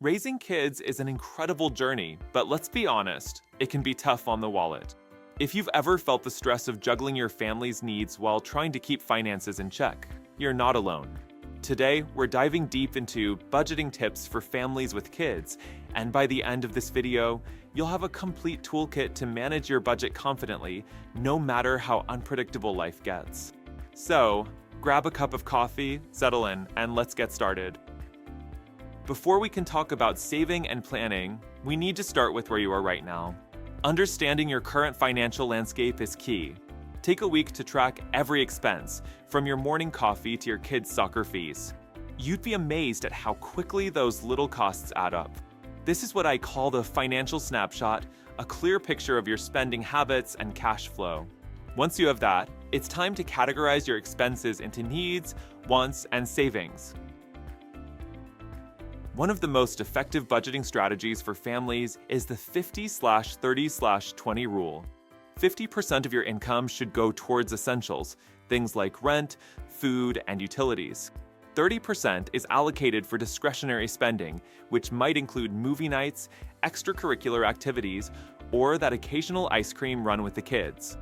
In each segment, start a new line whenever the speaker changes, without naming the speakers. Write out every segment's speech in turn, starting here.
Raising kids is an incredible journey, but let's be honest, it can be tough on the wallet. If you've ever felt the stress of juggling your family's needs while trying to keep finances in check, you're not alone. Today, we're diving deep into budgeting tips for families with kids, and by the end of this video, you'll have a complete toolkit to manage your budget confidently, no matter how unpredictable life gets. So, grab a cup of coffee, settle in, and let's get started. Before we can talk about saving and planning, we need to start with where you are right now. Understanding your current financial landscape is key. Take a week to track every expense, from your morning coffee to your kids' soccer fees. You'd be amazed at how quickly those little costs add up. This is what I call the financial snapshot, a clear picture of your spending habits and cash flow. Once you have that, it's time to categorize your expenses into needs, wants, and savings. One of the most effective budgeting strategies for families is the 50/30/20 rule. 50% of your income should go towards essentials, things like rent, food, and utilities. 30% is allocated for discretionary spending, which might include movie nights, extracurricular activities, or that occasional ice cream run with the kids.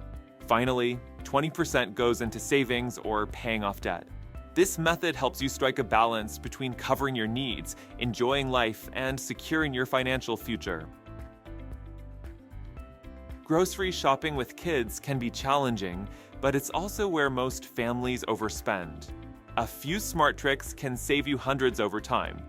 Finally, 20% goes into savings or paying off debt. This method helps you strike a balance between covering your needs, enjoying life, and securing your financial future. Grocery shopping with kids can be challenging, but it's also where most families overspend. A few smart tricks can save you hundreds over time.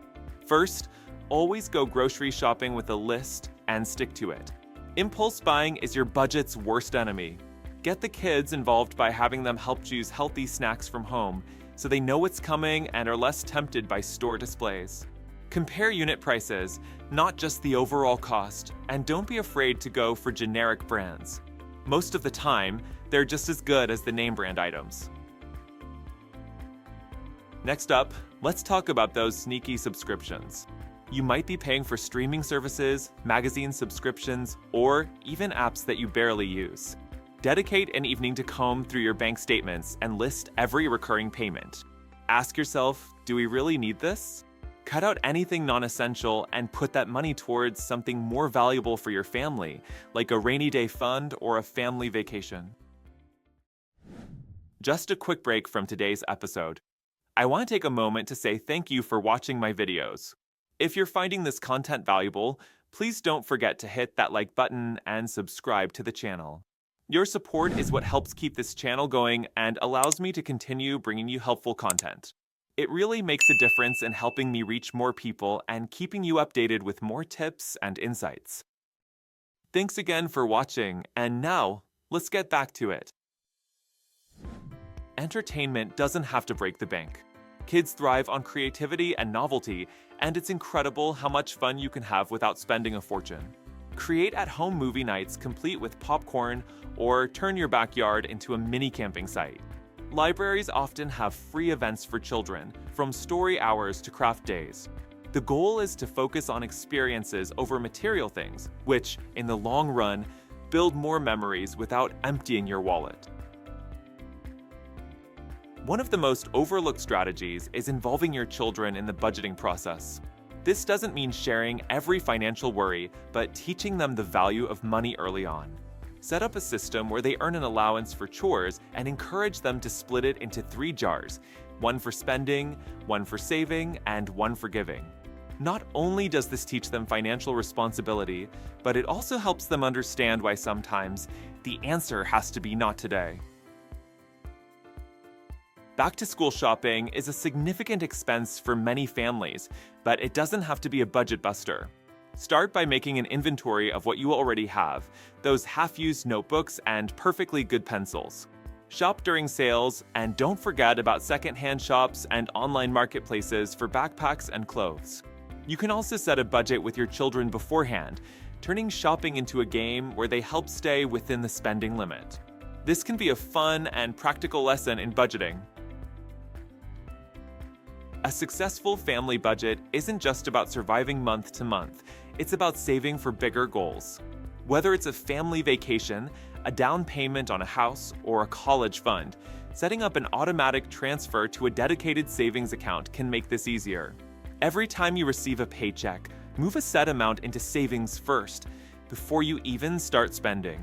First, always go grocery shopping with a list and stick to it. Impulse buying is your budget's worst enemy. Get the kids involved by having them help choose healthy snacks from home, so they know what's coming and are less tempted by store displays. Compare unit prices, not just the overall cost, and don't be afraid to go for generic brands. Most of the time, they're just as good as the name brand items. Next up, let's talk about those sneaky subscriptions. You might be paying for streaming services, magazine subscriptions, or even apps that you barely use. Dedicate an evening to comb through your bank statements and list every recurring payment. Ask yourself, do we really need this? Cut out anything non-essential and put that money towards something more valuable for your family, like a rainy day fund or a family vacation. Just a quick break from today's episode. I want to take a moment to say thank you for watching my videos. If you're finding this content valuable, please don't forget to hit that like button and subscribe to the channel. Your support is what helps keep this channel going and allows me to continue bringing you helpful content. It really makes a difference in helping me reach more people and keeping you updated with more tips and insights. Thanks again for watching, and now, let's get back to it. Entertainment doesn't have to break the bank. Kids thrive on creativity and novelty, and it's incredible how much fun you can have without spending a fortune. Create at-home movie nights complete with popcorn, or turn your backyard into a mini camping site. Libraries often have free events for children, from story hours to craft days. The goal is to focus on experiences over material things, which, in the long run, build more memories without emptying your wallet. One of the most overlooked strategies is involving your children in the budgeting process. This doesn't mean sharing every financial worry, but teaching them the value of money early on. Set up a system where they earn an allowance for chores and encourage them to split it into 3 jars, one for spending, one for saving, and one for giving. Not only does this teach them financial responsibility, but it also helps them understand why sometimes the answer has to be not today. Back-to-school shopping is a significant expense for many families, but it doesn't have to be a budget buster. Start by making an inventory of what you already have, those half-used notebooks and perfectly good pencils. Shop during sales, and don't forget about secondhand shops and online marketplaces for backpacks and clothes. You can also set a budget with your children beforehand, turning shopping into a game where they help stay within the spending limit. This can be a fun and practical lesson in budgeting. A successful family budget isn't just about surviving month to month, it's about saving for bigger goals. Whether it's a family vacation, a down payment on a house, or a college fund, setting up an automatic transfer to a dedicated savings account can make this easier. Every time you receive a paycheck, Move a set amount into savings first, before you even start spending.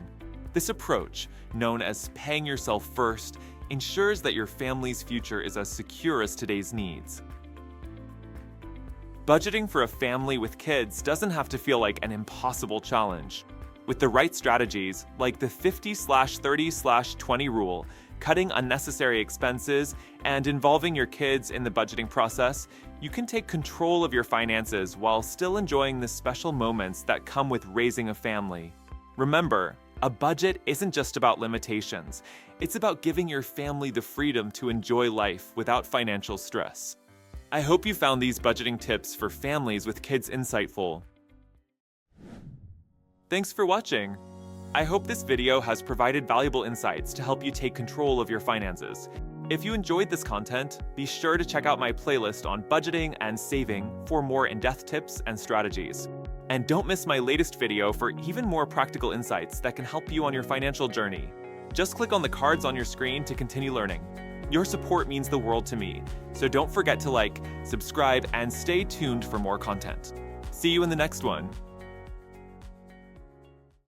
This approach, known as paying yourself first, ensures that your family's future is as secure as today's needs. Budgeting for a family with kids doesn't have to feel like an impossible challenge. With the right strategies, like the 50/30/20 rule, cutting unnecessary expenses, and involving your kids in the budgeting process, you can take control of your finances while still enjoying the special moments that come with raising a family. Remember, a budget isn't just about limitations. It's about giving your family the freedom to enjoy life without financial stress. I hope you found these budgeting tips for families with kids insightful. Thanks for watching. I hope this video has provided valuable insights to help you take control of your finances. If you enjoyed this content, be sure to check out my playlist on budgeting and saving for more in-depth tips and strategies. And don't miss my latest video for even more practical insights that can help you on your financial journey. Just click on the cards on your screen to continue learning. Your support means the world to me, so don't forget to like, subscribe, and stay tuned for more content. See you in the next one.